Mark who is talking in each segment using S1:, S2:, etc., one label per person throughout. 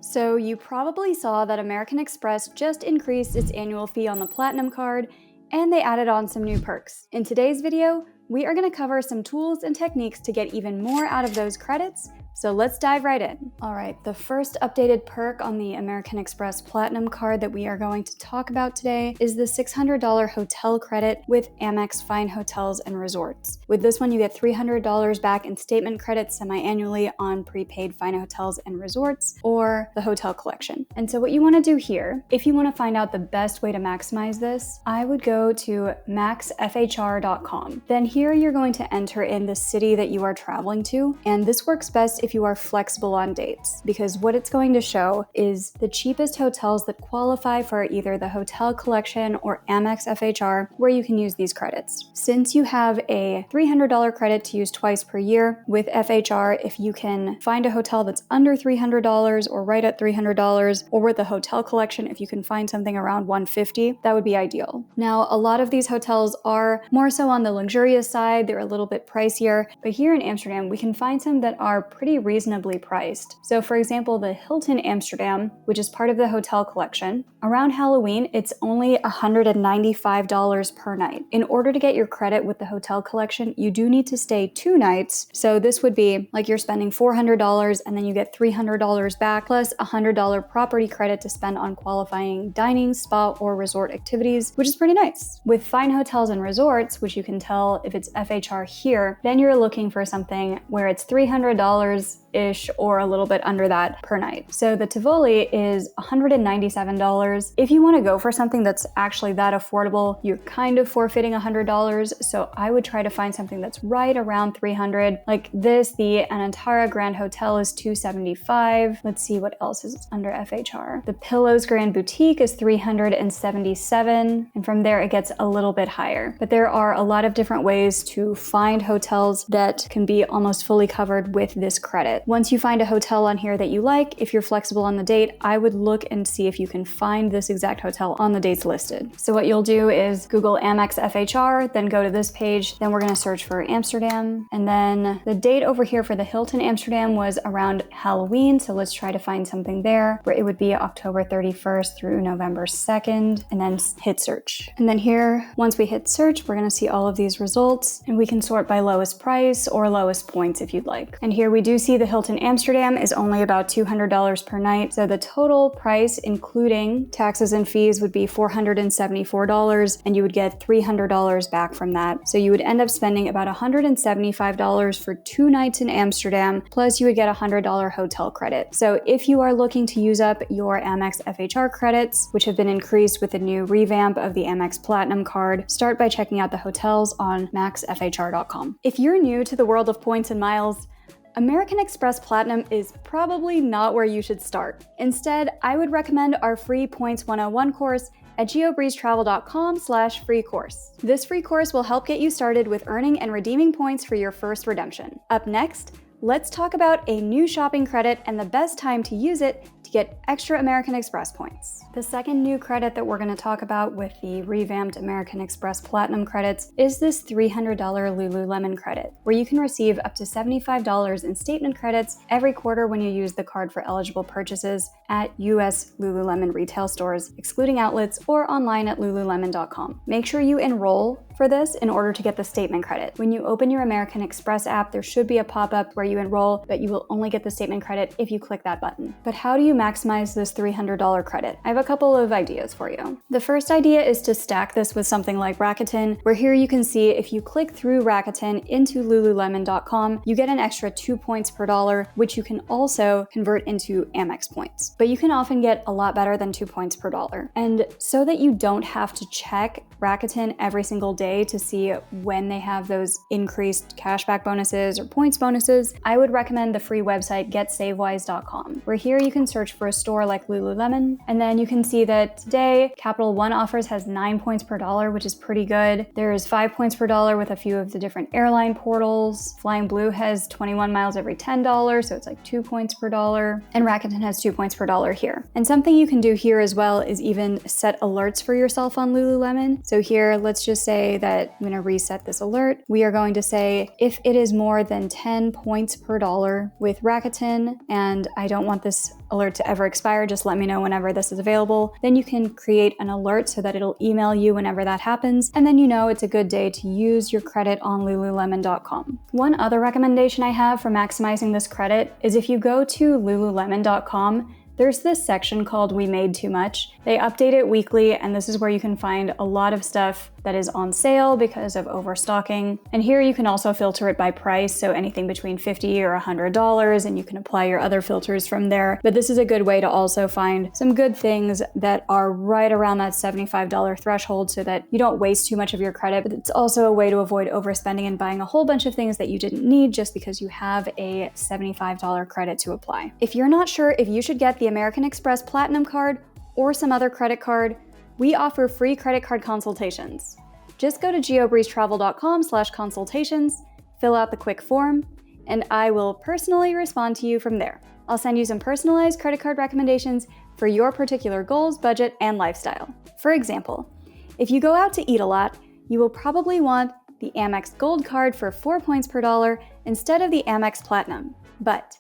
S1: So you probably saw that American Express just increased its annual fee on the Platinum card, and they added on some new perks. In today's video, we are going to cover some tools and techniques to get even more out of those credits, so let's dive right in. All right, the first updated perk on the American Express Platinum card that we are going to talk about today is the $600 hotel credit with Amex Fine Hotels and Resorts. With this one, you get $300 back in statement credits semi-annually on prepaid Fine Hotels and Resorts or the hotel collection. And so what you want to do here, if you want to find out the best way to maximize this, I would go to maxfhr.com. Then here you're going to enter in the city that you are traveling to, and this works best if you are flexible on dates, because what it's going to show is the cheapest hotels that qualify for either the hotel collection or Amex FHR, where you can use these credits. Since you have a $300 credit to use twice per year with FHR, if you can find a hotel that's under $300 or right at $300, or with the hotel collection, if you can find something around $150, that would be ideal. Now, a lot of these hotels are more so on the luxurious side, they're a little bit pricier, but here in Amsterdam, we can find some that are pretty reasonably priced. So for example, the Hilton Amsterdam, which is part of the hotel collection, around Halloween, it's only $195 per night. In order to get your credit with the hotel collection, you do need to stay 2 nights. So this would be like you're spending $400 and then you get $300 back plus $100 property credit to spend on qualifying dining, spa, or resort activities, which is pretty nice. With Fine Hotels and Resorts, which you can tell if it's FHR here, then you're looking for something where it's $300-ish or a little bit under that per night. So the Tivoli is $197. If you want to go for something that's actually that affordable, you're kind of forfeiting $100. So I would try to find something that's right around $300. Like this, the Anantara Grand Hotel is $275. Let's see what else is under FHR. The Pillows Grand Boutique is $377. And from there, it gets a little bit higher. But there are a lot of different ways to find hotels that can be almost fully covered with this credit. Once you find a hotel on here that you like, if you're flexible on the date, I would look and see if you can find this exact hotel on the dates listed. So what you'll do is Google Amex FHR, then go to this page, then we're going to search for Amsterdam. And then the date over here for the Hilton Amsterdam was around Halloween. So let's try to find something there where it would be October 31st through November 2nd, and then hit search. And then here, once we hit search, we're going to see all of these results, and we can sort by lowest price or lowest points if you'd like. And here we do see the Hilton Amsterdam is only about $200 per night. So the total price, including taxes and fees, would be $474, and you would get $300 back from that. So you would end up spending about $175 for 2 nights in Amsterdam, plus you would get a $100 hotel credit. So if you are looking to use up your Amex FHR credits, which have been increased with the new revamp of the Amex Platinum card, start by checking out the hotels on maxfhr.com. If you're new to the world of points and miles, American Express Platinum is probably not where you should start. Instead, I would recommend our free Points 101 course at geobreezetravel.com/free course. This free course will help get you started with earning and redeeming points for your first redemption. Up next, let's talk about a new shopping credit and the best time to use it to get extra American Express points. The second new credit that we're going to talk about with the revamped American Express Platinum credits is this $300 Lululemon credit, where you can receive up to $75 in statement credits every quarter when you use the card for eligible purchases at US Lululemon retail stores, excluding outlets, or online at lululemon.com. Make sure you enroll for this in order to get the statement credit. When you open your American Express app, there should be a pop-up where you enroll, but you will only get the statement credit if you click that button. But how do you maximize this $300 credit? I have a couple of ideas for you. The first idea is to stack this with something like Rakuten, where here you can see if you click through Rakuten into lululemon.com, you get an extra 2 points per dollar, which you can also convert into Amex points. But you can often get a lot better than 2 points per dollar. And so that you don't have to check Rakuten every single day to see when they have those increased cashback bonuses or points bonuses, I would recommend the free website getsavewise.com, where here you can search for a store like Lululemon, and then you can see that today Capital One offers has 9 points per dollar, which is pretty good. There is 5 points per dollar with a few of the different airline portals. Flying Blue has 21 miles every $10, so it's like 2 points per dollar, and Rakuten has 2 points per dollar here. And something you can do here as well is even set alerts for yourself on Lululemon. So here, let's just say that I'm going to reset this alert. We are going to say if it is more than 10 points points per dollar with Rakuten, and I don't want this alert to ever expire, just let me know whenever this is available. Then you can create an alert so that it'll email you whenever that happens, and then you know it's a good day to use your credit on Lululemon.com. One other recommendation I have for maximizing this credit is if you go to Lululemon.com, there's this section called We Made Too Much. They update it weekly, and this is where you can find a lot of stuff that is on sale because of overstocking. And here you can also filter it by price, so anything between $50 or $100, and you can apply your other filters from there. But this is a good way to also find some good things that are right around that $75 threshold so that you don't waste too much of your credit. But it's also a way to avoid overspending and buying a whole bunch of things that you didn't need just because you have a $75 credit to apply. If you're not sure if you should get the American Express Platinum card or some other credit card, we offer free credit card consultations. Just go to geobreezetravel.com/consultations, fill out the quick form, and I will personally respond to you from there. I'll send you some personalized credit card recommendations for your particular goals, budget, and lifestyle. For example, if you go out to eat a lot, you will probably want the Amex Gold card for 4 points per dollar instead of the Amex Platinum. But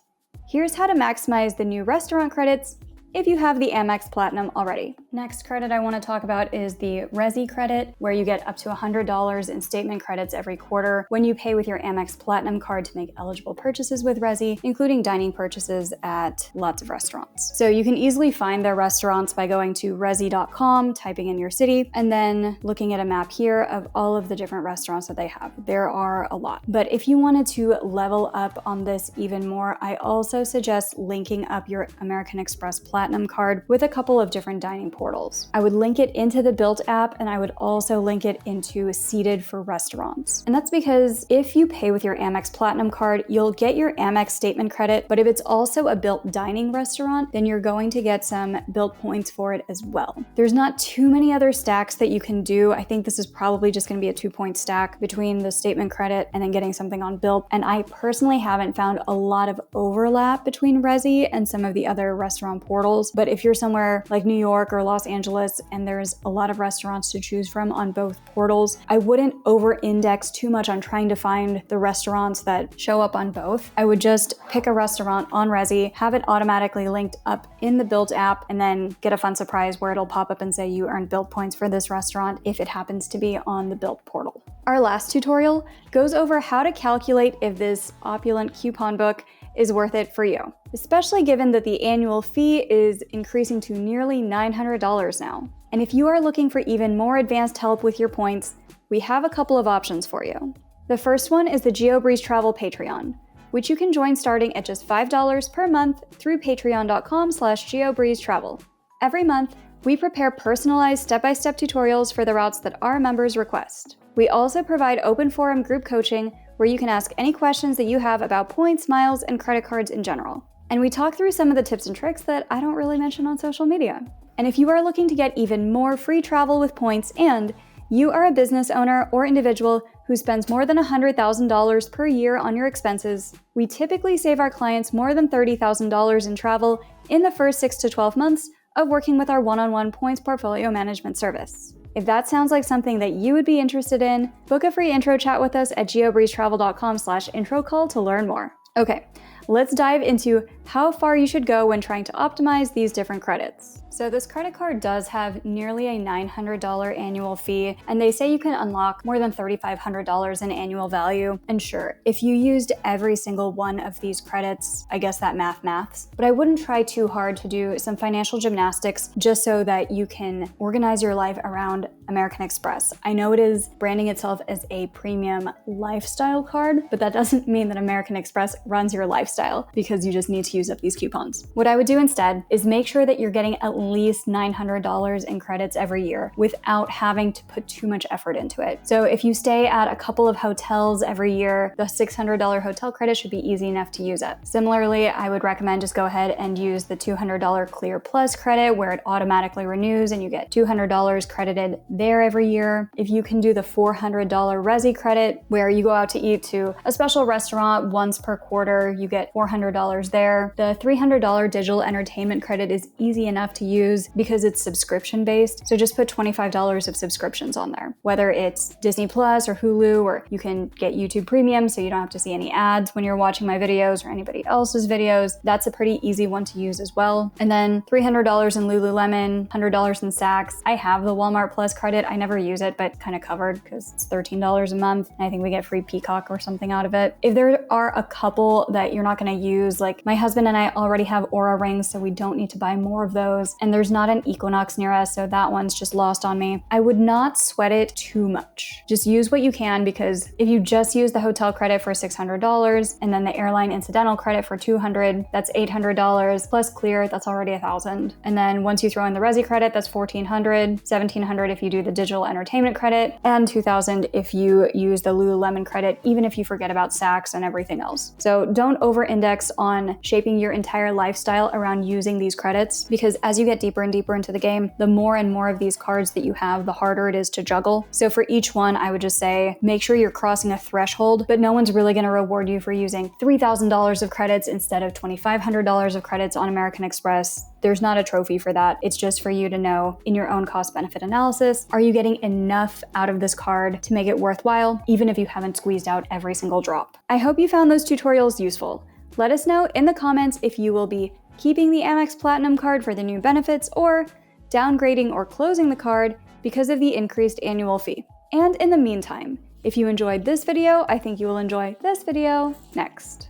S1: here's how to maximize the new restaurant credits if you have the Amex Platinum already. Next credit I want to talk about is the Resi credit, where you get up to $100 in statement credits every quarter when you pay with your Amex Platinum card to make eligible purchases with Resi, including dining purchases at lots of restaurants. So you can easily find their restaurants by going to resi.com, typing in your city, and then looking at a map here of all of the different restaurants that they have. There are a lot. But if you wanted to level up on this even more, I also suggest linking up your American Express Platinum card with a couple of different dining portals. I would link it into the Built app, and I would also link it into Seated for restaurants. And that's because if you pay with your Amex Platinum card, you'll get your Amex statement credit, but if it's also a Built dining restaurant, then you're going to get some Built points for it as well. There's not too many other stacks that you can do. I think this is probably just going to be a 2-point stack between the statement credit and then getting something on Built. And I personally haven't found a lot of overlap between Resi and some of the other restaurant portals. But if you're somewhere like New York or Los Angeles and there's a lot of restaurants to choose from on both portals, I wouldn't over-index too much on trying to find the restaurants that show up on both. I would just pick a restaurant on Resi, have it automatically linked up in the Built app, and then get a fun surprise where it'll pop up and say you earned Built points for this restaurant if it happens to be on the Built portal. Our last tutorial goes over how to calculate if this opulent coupon book is worth it for you, especially given that the annual fee is increasing to nearly $900 now. And if you are looking for even more advanced help with your points, we have a couple of options for you. The first one is the GeoBreeze Travel Patreon, which you can join starting at just $5 per month through patreon.com/geobreezetravel. Every month, we prepare personalized step-by-step tutorials for the routes that our members request. We also provide open forum group coaching where you can ask any questions that you have about points, miles, and credit cards in general. And we talk through some of the tips and tricks that I don't really mention on social media. And if you are looking to get even more free travel with points and you are a business owner or individual who spends more than $100,000 per year on your expenses, we typically save our clients more than $30,000 in travel in the first 6 to 12 months of working with our one-on-one points portfolio management service. If that sounds like something that you would be interested in, book a free intro chat with us at geobreezetravel.com/intro call to learn more. Okay, let's dive into how far you should go when trying to optimize these different credits. So this credit card does have nearly a $900 annual fee, and they say you can unlock more than $3,500 in annual value. And sure, if you used every single one of these credits, I guess that maths, but I wouldn't try too hard to do some financial gymnastics just so that you can organize your life around American Express. I know it is branding itself as a premium lifestyle card, but that doesn't mean that American Express runs your lifestyle because you just need to use up these coupons. What I would do instead is make sure that you're getting at least $900 in credits every year without having to put too much effort into it. So if you stay at a couple of hotels every year, the $600 hotel credit should be easy enough to use up. Similarly, I would recommend just go ahead and use the $200 Clear Plus credit where it automatically renews and you get $200 credited there every year. If you can do the $400 Resi credit where you go out to eat to a special restaurant once per quarter, you get $400 there. before. The $300 digital entertainment credit is easy enough to use because it's subscription based, so just put $25 of subscriptions on there. Whether it's Disney Plus or Hulu, or you can get YouTube Premium so you don't have to see any ads when you're watching my videos or anybody else's videos. That's a pretty easy one to use as well. And then $300 in Lululemon, $100 in Saks. I have the Walmart Plus credit. I never use it, but kind of covered because it's $13 a month. And I think we get free Peacock or something out of it. If there are a couple that you're not going to use, like my husband and I already have Aura rings, so we don't need to buy more of those. And there's not an Equinox near us, so that one's just lost on me. I would not sweat it too much. Just use what you can, because if you just use the hotel credit for $600 and then the airline incidental credit for $200, that's $800 plus clear, that's already $1,000. And then once you throw in the Resi credit, that's $1,400, $1,700 if you do the digital entertainment credit, and $2,000 if you use the Lululemon credit, even if you forget about Saks and everything else. So don't over-index on shaping your entire lifestyle around using these credits, because as you get deeper and deeper into the game, the more and more of these cards that you have, the harder it is to juggle. So for each one, I would just say, make sure you're crossing a threshold, but no one's really going to reward you for using $3,000 of credits instead of $2,500 of credits on American Express. There's not a trophy for that. It's just for you to know in your own cost-benefit analysis, are you getting enough out of this card to make it worthwhile, even if you haven't squeezed out every single drop? I hope you found those tutorials useful. Let us know in the comments if you will be keeping the Amex Platinum card for the new benefits or downgrading or closing the card because of the increased annual fee. And in the meantime, if you enjoyed this video, I think you will enjoy this video next.